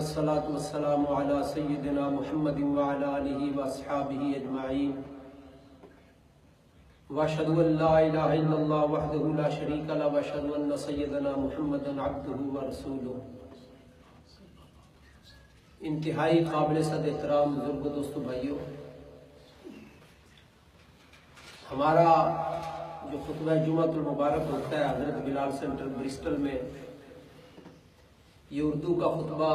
والصلاة والسلام على سيدنا محمد وعلى آله وأصحابه أجمعين وأشهد أن لا إله إلا الله وحده لا شريك له وأشهد أن سيدنا محمدا عبده ورسوله۔ انتہائی قابل صد احترام بزرگ دوستو بھائیو، ہمارا جو خطبہ جمعۃ المبارک ہوتا ہے حضرت بلال سینٹر برسٹل میں، یہ اردو کا خطبہ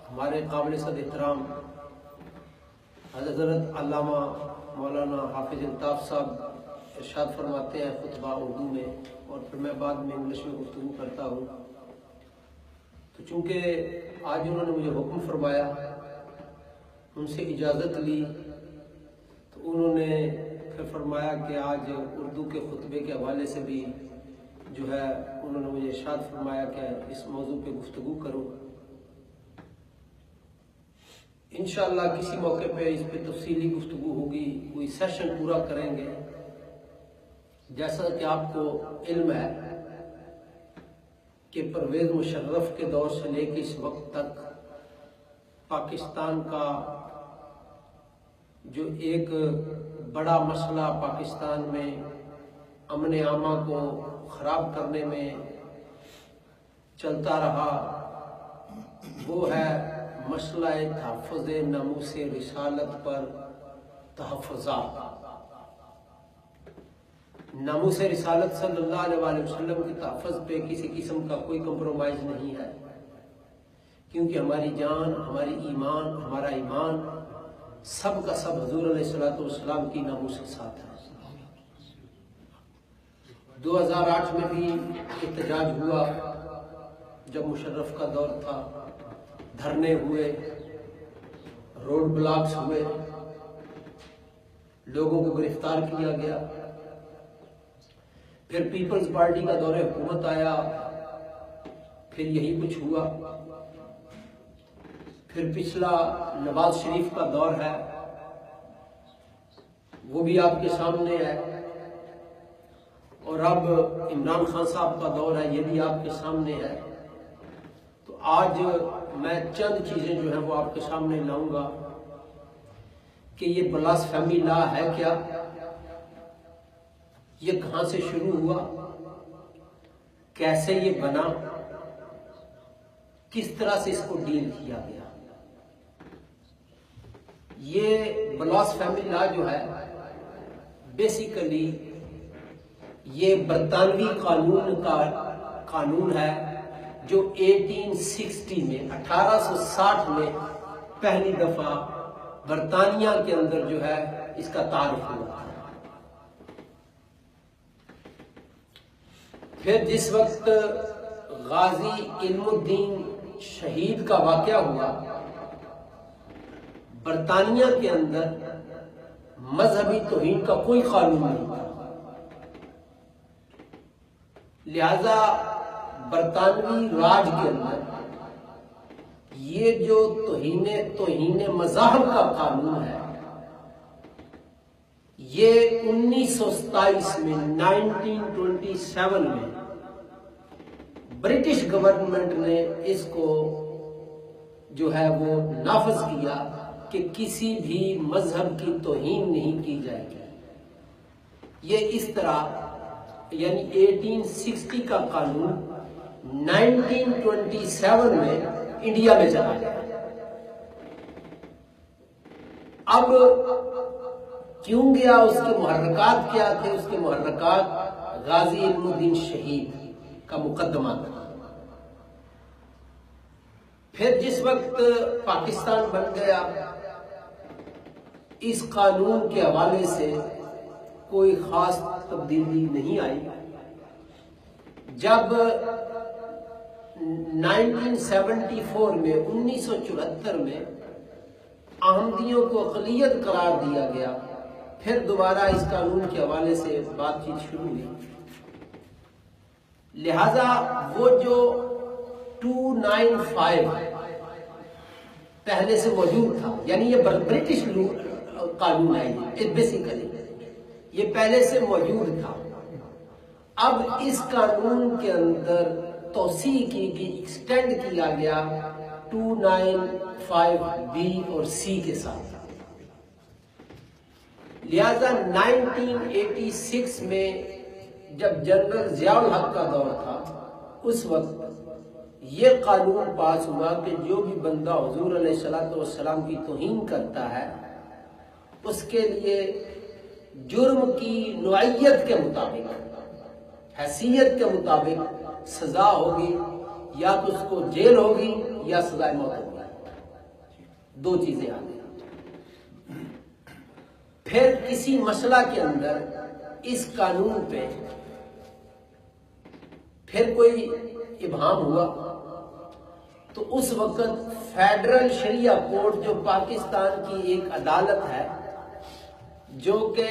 ہمارے قابل صد احترام حضرت علامہ مولانا حافظ الطاف صاحب ارشاد فرماتے ہیں خطبہ اردو میں، اور پھر میں بعد میں انگلش میں گفتگو کرتا ہوں۔ تو چونکہ آج انہوں نے مجھے حکم فرمایا، ان سے اجازت لی، تو انہوں نے پھر فرمایا کہ آج اردو کے خطبے کے حوالے سے بھی جو ہے انہوں نے مجھے ارشاد فرمایا کہ اس موضوع پہ گفتگو کرو۔ انشاءاللہ کسی موقع پہ اس پہ تفصیلی گفتگو ہوگی، کوئی سیشن پورا کریں گے۔ جیسا کہ آپ کو علم ہے کہ پرویز مشرف کے دور سے لے کے اس وقت تک پاکستان کا جو ایک بڑا مسئلہ پاکستان میں امن عامہ کو خراب کرنے میں چلتا رہا، وہ ہے مسئلہ تحفظ ناموس رسالت پر تحفظات۔ ناموس رسالت صلی اللہ علیہ وآلہ وسلم کے تحفظ پہ کسی قسم کا کوئی کمپرومائز نہیں ہے، کیونکہ ہماری جان، ہماری ایمان، ہمارا ایمان سب کا سب حضور علیہ السلام کی ناموس کے ساتھ ہے۔ 2008 میں بھی احتجاج ہوا جب مشرف کا دور تھا، دھرنے ہوئے، روڈ بلاکس ہوئے، لوگوں کو گرفتار کیا گیا۔ پھر پیپلز پارٹی کا دور حکومت آیا، پھر یہی کچھ ہوا۔ پھر پچھلا نواز شریف کا دور ہے، وہ بھی آپ کے سامنے ہے، اور اب عمران خان صاحب کا دور ہے، یہ بھی آپ کے سامنے ہے۔ تو آج میں چند چیزیں جو ہیں وہ آپ کے سامنے لاؤں گا کہ یہ بلاسفیمی لا ہے کیا، یہ کہاں سے شروع ہوا، کیسے یہ بنا، کس طرح سے اس کو ڈیل کیا گیا۔ یہ بلاسفیمی لا جو ہے بیسیکلی یہ برطانوی قانون کا قانون ہے جو 1860 میں 1860 میں پہلی دفعہ برطانیہ کے اندر جو ہے اس کا تعارف ہوا۔ پھر جس وقت غازی علم الدین شہید کا واقعہ ہوا، برطانیہ کے اندر مذہبی توہین کا کوئی قانون نہیں تھا، لہذا برطانوی راج کے اندر یہ جو توہین مذاہب کا قانون ہے، یہ 1927 میں 1927 میں برٹش گورنمنٹ نے اس کو جو ہے وہ نافذ کیا کہ کسی بھی مذہب کی توہین نہیں کی جائے گی۔ یہ اس طرح یعنی 1860 کا قانون 1927 میں انڈیا میں چلا گیا۔ اب کیوں گیا، اس کے محرکات کیا تھے؟ اس کے محرکات غازی علم الدین شہید کا مقدمہ تھا۔ پھر جس وقت پاکستان بن گیا، اس قانون کے حوالے سے کوئی خاص تبدیلی نہیں آئی۔ جب 1974 میں 1974 میں احمدیوں کو اقلیت قرار دیا گیا، پھر دوبارہ اس قانون کے حوالے سے بات چیت شروع ہوئی۔ لہذا وہ جو 295 پہلے سے موجود تھا، یعنی یہ برٹش قانون ہے، بیسیکلی یہ پہلے سے موجود تھا۔ اب اس قانون کے اندر توسیع کی گئی، ایکسٹینڈ کیا گیا 295B اور C کے ساتھ. لہذا 1986 میں جب جنرل ضیاء الحق کا دور تھا اس وقت یہ قانون پاس ہوا کہ جو بھی بندہ حضور علیہ الصلوۃ والسلام کی توہین کرتا ہے اس کے لیے جرم کی نوعیت کے مطابق حیثیت کے مطابق سزا ہوگی، یا تو اس کو جیل ہوگی یا سزائے موت ہوگی. دو چیزیں آ گئی. پھر کسی مسئلہ کے اندر اس قانون پہ پھر کوئی ابہام ہوا تو اس وقت فیڈرل شریعہ کورٹ جو پاکستان کی ایک عدالت ہے جو کہ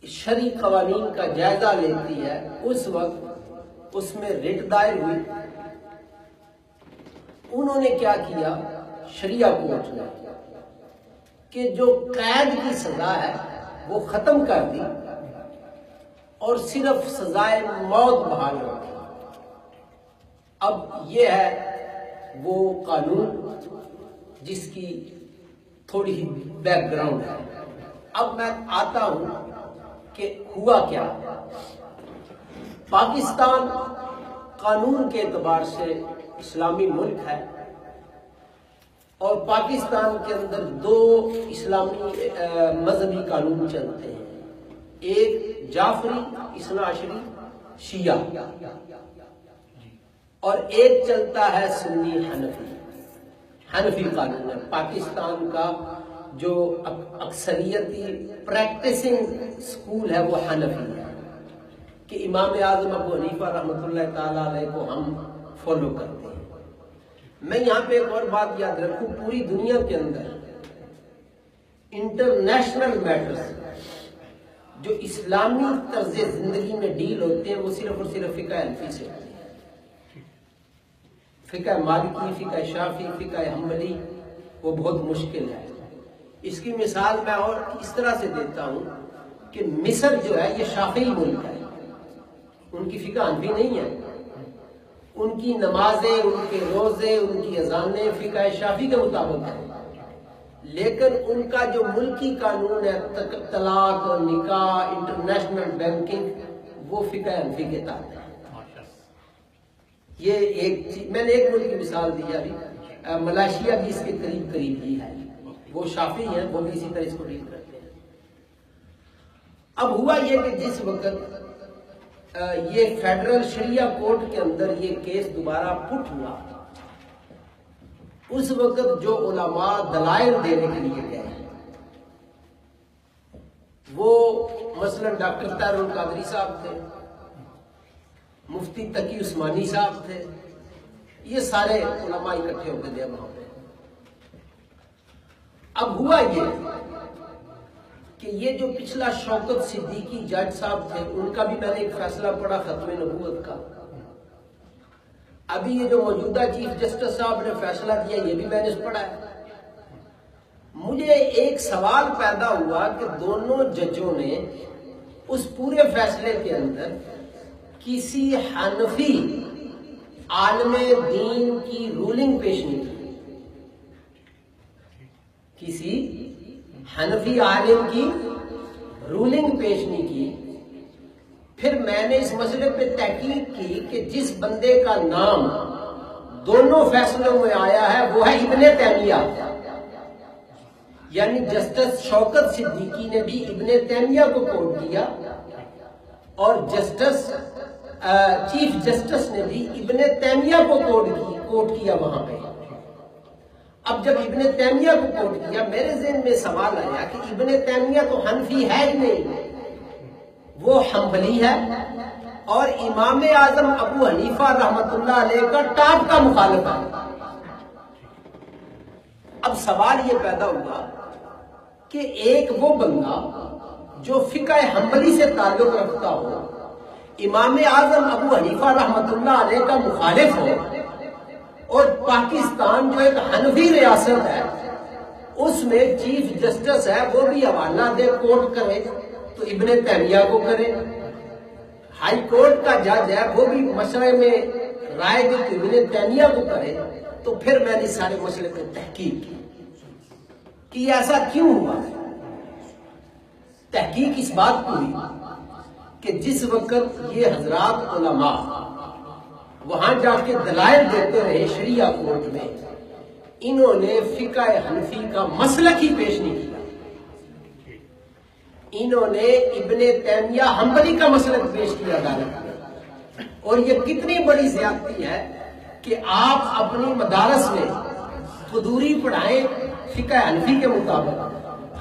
شرعی قوانین کا جائزہ لیتی ہے، اس وقت اس میں ریٹ دائر ہوئی. انہوں نے کیا کیا شریعہ کورٹ نے کہ جو قید کی سزا ہے وہ ختم کر دی اور صرف سزائے موت بحال ہو گئی. اب یہ ہے وہ قانون جس کی تھوڑی ہی بیک گراؤنڈ ہے. اب میں آتا ہوں کہ ہوا کیا. پاکستان قانون کے اعتبار سے اسلامی ملک ہے اور پاکستان کے اندر دو اسلامی مذہبی قانون چلتے ہیں. ایک جعفری اثنا عشری شیعہ اور ایک چلتا ہے سنی حنفی قانون ہے. پاکستان کا جو اکثریتی پریکٹسنگ سکول ہے وہ حنفی ہے کہ امام اعظم ابو حنیفہ رحمۃ اللہ تعالی علیہ کو ہم فالو کرتے ہیں. میں یہاں پہ ایک اور بات یاد رکھوں، پوری دنیا کے اندر انٹرنیشنل میٹرز جو اسلامی طرز زندگی میں ڈیل ہوتے ہیں وہ صرف اور صرف فقہ حنفی سے ہوتے ہیں. فقہ مالکی، فقہ شافعی، فقہ حنبلی وہ بہت مشکل ہے. اس کی مثال میں اور اس طرح سے دیتا ہوں کہ مصر جو ہے یہ شافعی ملک ہے، ان کی فقہ حنفی نہیں ہے. ان کی نمازیں، ان کے روزے، ان کی اذانیں فقہ شافعی کے مطابق ہیں، لیکن ان کا جو ملکی قانون ہے طلاق، نکاح، انٹرنیشنل بینکنگ وہ فقہ حنفی کے تحت ہے. یہ ایک چیز میں نے ایک ملک کی مثال دی ابھی، ملائیشیا بھی اس کے قریب ہی ہے، وہ شافعی ہیں، وہ بھی اسی طرح اس کو ڈیل کرتے ہیں. اب ہوا یہ کہ جس وقت یہ فیڈرل شریعہ کورٹ کے اندر یہ کیس دوبارہ پٹ ہوا، اس وقت جو علماء دلائل دینے کے لیے گئے وہ مثلا ڈاکٹر طاہر القادری صاحب تھے، مفتی تقی عثمانی صاحب تھے، یہ سارے علماء اکٹھے ہو کے گئے وہاں پہ. اب ہوا یہ کہ یہ جو پچھلا شوکت صدیقی جج صاحب تھے ان کا بھی میں نے ایک فیصلہ پڑھا ختم نبوت کا. ابھی یہ جو موجودہ چیف جسٹس صاحب نے فیصلہ دیا یہ بھی میں نے پڑھا ہے. مجھے ایک سوال پیدا ہوا کہ دونوں ججوں نے اس پورے فیصلے کے اندر کسی حنفی عالم دین کی رولنگ پیش نہیں کی، کسی حنفی عالم کی رولنگ پیش نہیں کی. پھر میں نے اس مسئلے پہ تحقیق کی کہ جس بندے کا نام دونوں فیصلوں میں آیا ہے وہ ہے ابن تیمیہ، یعنی جسٹس شوکت صدیقی نے بھی ابن تیمیہ کو کوٹ کیا اور جسٹس چیف جسٹس نے بھی ابن تیمیہ کو کوٹ کیا وہاں پہ. اب جب ابن تیمیہ کو کوٹ کیا میرے ذہن میں سوال آیا کہ ابن تیمیہ تو حنفی ہے ہی نہیں، وہ حنبلی ہے اور امام اعظم ابو حنیفہ رحمۃ اللہ علیہ کا ٹاپ کا مخالف ہے. اب سوال یہ پیدا ہوا کہ ایک وہ بندہ جو فقہ حنبلی سے تعلق رکھتا ہو، امام اعظم ابو حنیفہ رحمۃ اللہ علیہ کا مخالف ہو، اور پاکستان جو ایک حنفی ریاست ہے اس میں چیف جسٹس ہے وہ بھی حوالہ دے کوٹ کرے تو ابن تیمیہ کو کرے. ہائی کورٹ کا جج ہے وہ بھی مسئلے میں رائے دی کہ ابن تیمیہ کو کرے، تو پھر میں نے سارے مسئلے پہ تحقیق کی کہ ایسا کیوں ہوا۔ تحقیق اس بات کو ہوئی کہ جس وقت یہ حضرات علماء وہاں جا کے دلائل دیتے رہے شریعہ کورٹ میں، انہوں نے فقہ حنفی کا مسلک ہی پیش نہیں کیا، انہوں نے ابن تیمیہ حنبلی کا مسلک پیش کیا عدالت میں۔ اور یہ کتنی بڑی زیادتی ہے کہ آپ اپنی مدارس میں قدوری پڑھائیں فقہ حنفی کے مطابق،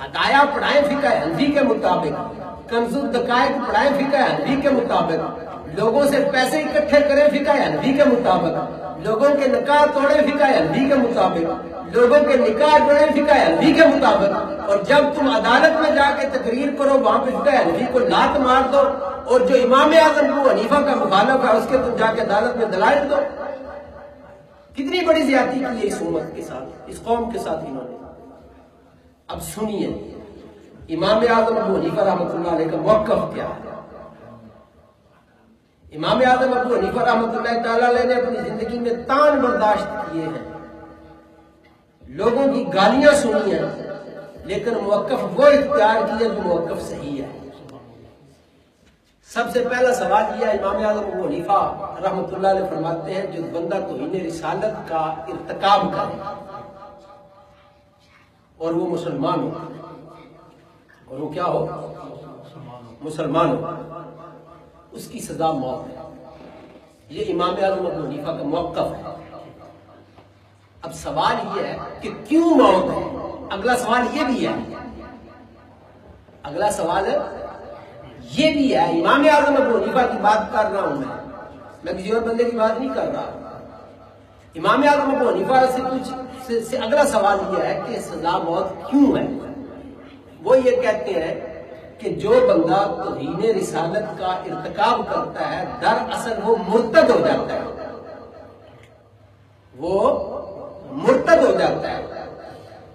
ہدایہ پڑھائیں فقہ حنفی کے مطابق، کنز الدقائق پڑھائیں فقہ حنفی کے مطابق، لوگوں سے پیسے اکٹھے کریں فقہ حنفی کے مطابق، لوگوں کے نکاح توڑیں فقہ حنفی کے مطابق، لوگوں کے نکاح جوڑیں فقہ حنفی کے مطابق، اور جب تم عدالت میں جا کے تقریر کرو وہاں پہ فقہ حنفی کو لات مار دو، اور جو امام اعظم ابو حنیفہ کا مخالف ہے اس کے تم جا کے عدالت میں دلائل دو۔ کتنی بڑی زیادتی کی ہے اس امت کے ساتھ، اس قوم کے ساتھ انہوں نے۔ اب سنیے امام اعظم ابو حنیفہ رحمۃ اللہ علیہ کا موقف کیا ہے۔ امام اعظم ابو حنیفہ رحمۃ اللہ تعالیٰ علیہ نے اپنی زندگی میں تان برداشت کیے ہیں، لوگوں کی گالیاں سنی ہیں، لیکن موقف وہ اختیار کیا جو موقف صحیح ہے۔ سب سے پہلا سوال یہ ہے، امام اعظم ابو حنیفہ رحمۃ اللہ علیہ فرماتے ہیں جو بندہ توہین رسالت کا ارتکاب کرے اور وہ مسلمان ہو، اور وہ کیا ہو؟ مسلمان ہو، اس کی سزا موت ہے۔ یہ امام اعظم ابو حنیفہ کا موقف ہے۔ اب سوال یہ ہے کہ کیوں موت ہے؟ اگلا سوال یہ بھی ہے، اگلا سوال یہ بھی ہے، امام اعظم ابو حنیفہ کی بات کر رہا ہوں میں کسی اور بندے کی بات نہیں کر رہا۔ امام اعظم ابو حنیفہ سے اگلا سوال یہ ہے کہ سزا موت کیوں ہے؟ وہ یہ کہتے ہیں کہ جو بندہ توہین رسالت کا ارتکاب کرتا ہے دراصل وہ مرتد ہو جاتا ہے، وہ مرتد ہو جاتا ہے۔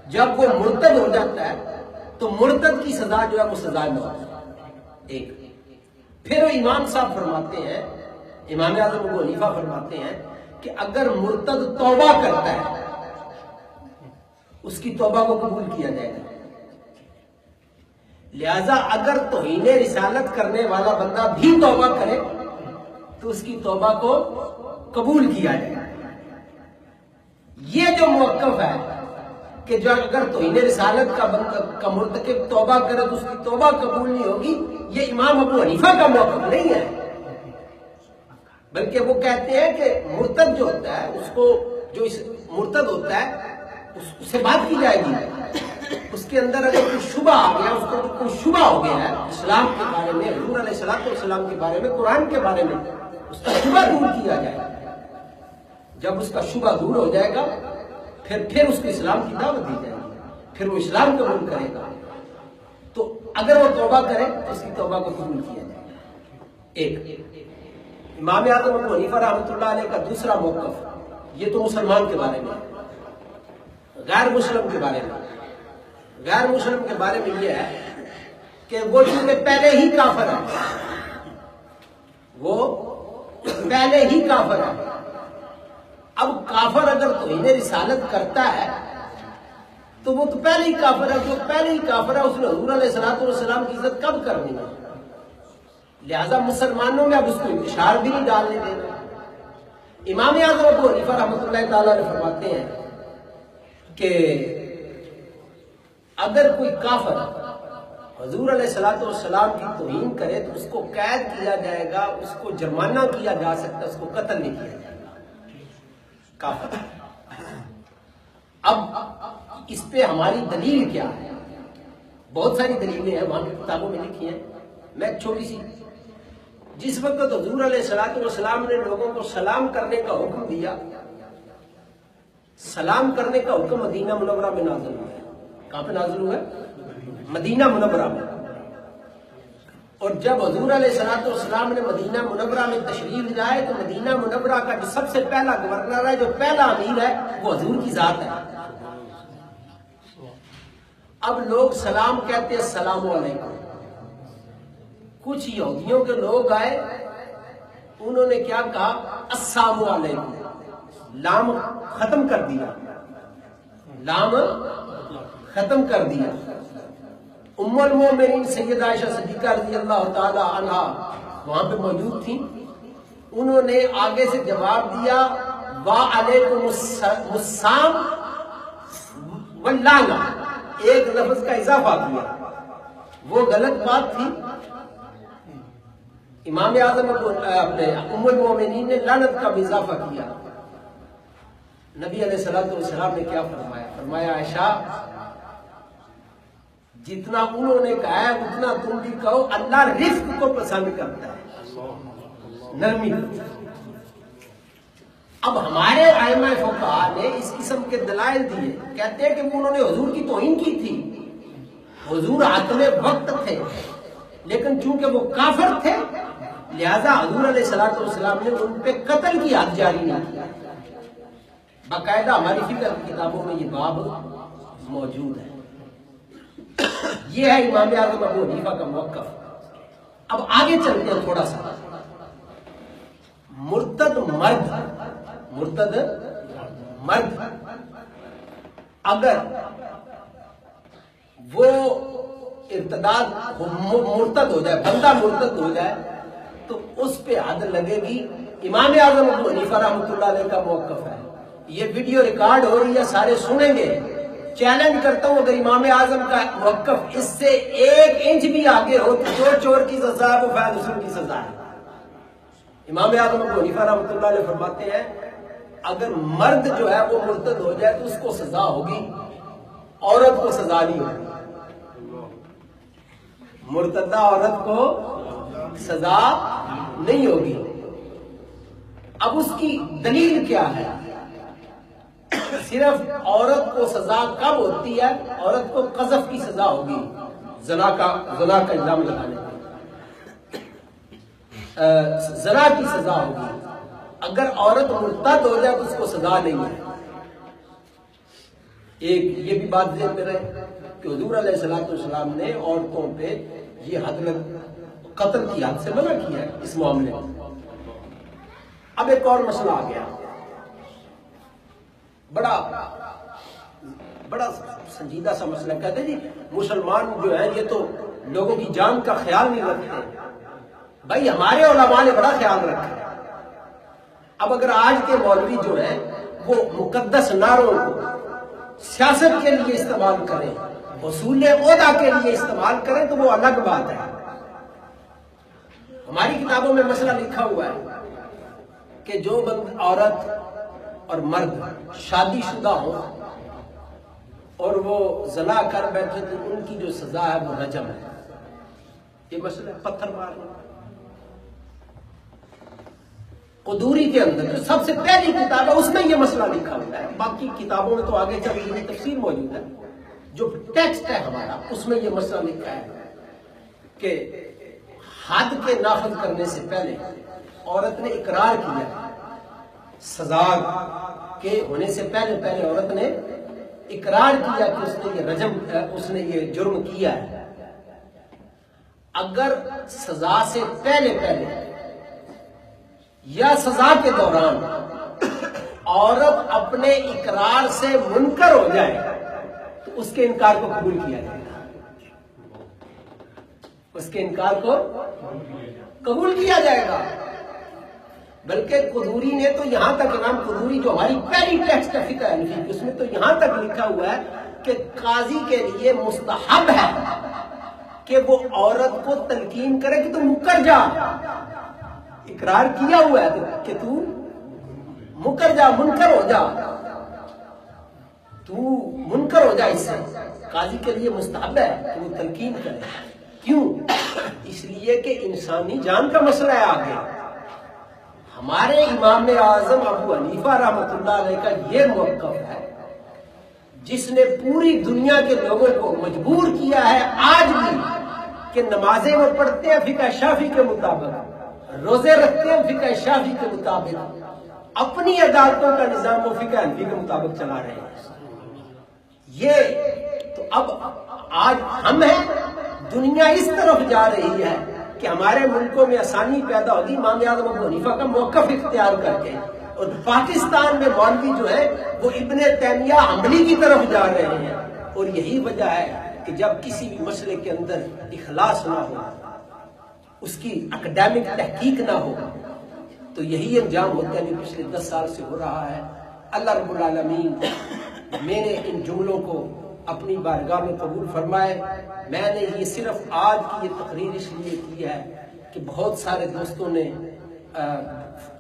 جب وہ مرتد ہو جاتا ہے تو مرتد کی سزا جو ہے وہ سزا موت ہے۔ ایک پھر وہ امام صاحب فرماتے ہیں، امام اعظم ابو حنیفہ فرماتے ہیں کہ اگر مرتد توبہ کرتا ہے اس کی توبہ کو قبول کیا جائے گا، لہذا اگر توہین رسالت کرنے والا بندہ بھی توبہ کرے تو اس کی توبہ کو قبول کیا جائے گا۔ یہ جو موقف ہے کہ جو اگر توہین رسالت کا مرتکب توبہ کرے تو اس کی توبہ قبول نہیں ہوگی، یہ امام ابو حنیفہ کا موقف نہیں ہے، بلکہ وہ کہتے ہیں کہ مرتد جو ہوتا ہے اس کو، جو مرتد ہوتا ہے اس سے بات کی جائے گی، اس کے اندر اگر کوئی شبہ آ گیا، اس کو کوئی شبہ ہو گیا ہے اسلام کے بارے میں، حضور علیہ الصلوۃ والسلام کے بارے میں، قرآن کے بارے میں، اس کا شبہ دور کیا جائے گا۔ جب اس کا شبہ دور ہو جائے گا پھر اس کو اسلام کی دعوت دی جائے گی، پھر وہ اسلام قبول کرے گا۔ تو اگر وہ توبہ کرے تو اس کی توبہ کو قبول کیا جائے گا۔ ایک امام اعظم ابو حنیفہ رحمۃ اللہ علیہ کا دوسرا موقف، یہ تو مسلمان کے بارے میں، غیر مسلم کے بارے میں، غیر مسلم کے بارے میں یہ ہے کہ وہ چونکہ پہلے ہی کافر ہے، وہ پہلے ہی کافر ہے۔ اب کافر اگر توہین رسالت کرتا ہے تو وہ تو پہلے ہی کافر ہے، جو پہلے ہی کافر ہے اس نے حضور علیہ الصلوۃ والسلام کی عزت کب کرنی ہے؟ لہذا مسلمانوں میں اب اس کو انتشار بھی نہیں ڈالنے دینا۔ امام اعظم ابو حنیفہ رحمۃ اللہ تعالیٰ نے فرماتے ہیں کہ اگر کوئی کافر حضور علیہ الصلوۃ والسلام کی توہین کرے تو اس کو قید کیا جائے گا، اس کو جرمانہ کیا جا سکتا ہے، اس کو قتل نہیں کیا جائے گا، کافر۔ اب اس پہ ہماری دلیل کیا ہے؟ بہت ساری دلیلیں ہیں، وہاں کی کتابوں میں لکھی ہیں، میں ایک چھوٹی سی، جس وقت حضور علیہ الصلوۃ والسلام نے لوگوں کو سلام کرنے کا حکم دیا، سلام کرنے کا حکم مدینہ منورہ میں نازل ہوا ہے۔ کہاں پہ نازل ہوا ہے؟ مدینہ منورہ میں۔ اور جب حضور علیہ الصلوۃ والسلام نے مدینہ منورہ میں تشریف لائے تو مدینہ منورہ کا جو سب سے پہلا گورنر ہے، جو پہلا امیر ہے، وہ حضور کی ذات ہے۔ اب لوگ سلام کہتے ہیں السلام علیکم۔ کچھ یہودیوں کے لوگ آئے، انہوں نے کیا کہا؟ السلام علیکم، لام ختم کر دیا، لام ختم کر دیا۔ ام المومنین سیدہ عائشہ صدیقہ رضی اللہ تعالی عنہا وہاں پہ موجود تھیں، انہوں نے آگے سے جواب دیا وعلیکم السلام واللعنہ، ایک لفظ کا اضافہ کیا، وہ غلط بات تھی۔ امام اعظم اپنے ام المومنین نے لعنت کا بھی اضافہ کیا۔ نبی علیہ الصلوۃ والسلام نے کیا فرمایا؟ فرمایا عائشہ جتنا انہوں نے کہا ہے اتنا تم بھی کہو، اللہ رفق کو پسند کرتا ہے، نرمی کو۔ اب ہمارے ائمہ فقہا نے اس قسم کے دلائل دیے، کہتے ہیں کہ انہوں نے حضور کی توہین کی تھی، حضور عاقل وقت تھے، لیکن چونکہ وہ کافر تھے لہذا حضور علیہ الصلوۃ والسلام نے ان پہ قتل کی حد جاری نہ کیا۔ باقاعدہ ہماری فقہ کی کتابوں میں یہ باب موجود ہے۔ یہ ہے امام اعظم ابو حنیفہ کا موقف۔ اب آگے چلتے ہیں تھوڑا سا۔ مرتد مرد اگر وہ ارتداد مرتد ہو جائے، بندہ مرتد ہو جائے تو اس پہ حد لگے گی۔ امام اعظم ابو حنیفہ رحمۃ اللہ علیہ کا موقف ہے۔ یہ ویڈیو ریکارڈ ہو رہی ہے، سارے سنیں گے۔ چیلنج کرتا ہوں اگر امام اعظم کا موقف اس سے 1 انچ بھی آگے ہو تو جو چور کی سزا ہے وہ فیض حسن کی سزا ہے۔ امام اعظم ابو حنیفہ رحمۃ اللہ علیہ فرماتے ہیں اگر مرد جو ہے وہ مرتد ہو جائے تو اس کو سزا ہوگی، عورت کو سزا نہیں ہوگی۔ مرتدہ عورت کو سزا نہیں ہوگی۔ اب اس کی دلیل کیا ہے؟ صرف عورت کو سزا کب ہوتی ہے؟ عورت کو قذف کی سزا ہوگی، زنا کا الزام لگانے کی، زنا کی سزا ہوگی۔ اگر عورت مرتد ہو جائے تو اس کو سزا نہیں ہے۔ ایک یہ بھی بات ذہن میں رہے کہ حضور علیہ الصلوۃ والسلام نے عورتوں پہ یہ حد قتل کی حد سے منع کیا ہے اس معاملے میں۔ اب ایک اور مسئلہ آ گیا، بڑا سنجیدہ سا مسئلہ۔ کہتے ہیں جی مسلمان جو ہے یہ تو لوگوں کی جان کا خیال نہیں رکھتے۔ بھائی ہمارے علماء نے بڑا خیال رکھا ہے۔ اب اگر آج کے مولوی جو ہیں وہ مقدس نعروں کو سیاست کے لیے استعمال کریں، حصول عہدہ کے لیے استعمال کریں تو وہ الگ بات ہے۔ ہماری کتابوں میں مسئلہ لکھا ہوا ہے کہ جو عورت اور مرد شادی شدہ ہو اور وہ زنا کر بیٹھے تو ان کی جو سزا ہے وہ رجم ہے۔ یہ مسئلہ پتھر مارنا۔ قدوری کے اندر جو سب سے پہلی کتاب ہے اس میں یہ مسئلہ لکھا ہوا ہے، باقی کتابوں میں تو آگے چل کے تفصیل موجود ہے۔ جو ٹیکسٹ ہے ہمارا اس میں یہ مسئلہ لکھا ہے کہ حد کے نافذ کرنے سے پہلے عورت نے اقرار کیا، سزا کے ہونے سے پہلے عورت نے اقرار کیا کہ اس نے یہ جرم کیا ہے۔ اگر سزا سے پہلے یا سزا کے دوران عورت اپنے اقرار سے منکر ہو جائے تو اس کے انکار کو قبول کیا جائے گا، اس کے انکار کو قبول کیا جائے گا۔ بلکہ قدوری نے تو یہاں تک، امام قدوری جو ہماری پہلی ٹیکسٹ ہے فقہ حنفی اس میں تو یہاں تک لکھا ہوا ہے کہ قاضی کے لیے مستحب ہے کہ وہ عورت کو تلقین کرے کہ تم مکر جا، اقرار کیا ہوا ہے کہ تو مکر جا، منکر ہو جا، تو منکر ہو جا۔ اس سے قاضی کے لیے مستحب ہے کہ وہ تلقین کرے۔ کیوں؟ اس لیے کہ انسانی جان کا مسئلہ ہے آگے۔ ہمارے امام اعظم ابو حنیفہ رحمۃ اللہ علیہ کا یہ موقف ہے جس نے پوری دنیا کے لوگوں کو مجبور کیا ہے آج بھی کہ نمازیں وہ پڑھتے ہیں فقہ شافعی کے مطابق، روزے رکھتے ہیں فقہ شافعی کے مطابق، اپنی عدالتوں کا نظام وہ فقہ حنفی کے مطابق چلا رہے ہیں۔ یہ تو اب آج ہم ہیں، دنیا اس طرف جا رہی ہے کہ ہمارے ملکوں میں آسانی پیدا ہوگی امام اعظم ابو حنیفہ کا موقف اختیار کر کے، اور پاکستان میں مولوی جو ہے وہ ابن تیمیہ عملی کی طرف جا رہے ہیں۔ اور یہی وجہ ہے کہ جب کسی بھی مسئلے کے اندر اخلاص نہ ہو، اس کی اکیڈیمک تحقیق نہ ہو، تو یہی انجام ہوتا ہے جو پچھلے 10 سال سے ہو رہا ہے۔ اللہ رب العالمین میرے ان جملوں کو اپنی بارگاہ میں قبول فرمائے۔ میں نے یہ صرف آج کی یہ تقریر اس لیے کی ہے کہ بہت سارے دوستوں نے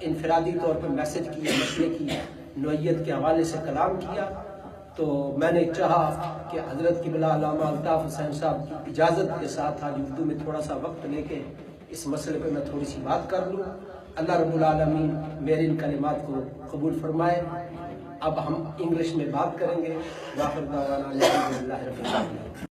انفرادی طور پر میسج کیا، مسئلے کی نوعیت کے حوالے سے کلام کیا، تو میں نے چاہا کہ حضرت قبلہ علامہ الطاف حسین صاحب کی اجازت کے ساتھ آج اردو میں تھوڑا سا وقت لے کے اس مسئلے پہ میں تھوڑی سی بات کر لوں۔ اللہ رب العالمین میرے ان کلمات کو قبول فرمائے۔ اب ہم انگلش میں بات کریں گے۔ وآخر دعوانا الحمدللہ رب العالمین۔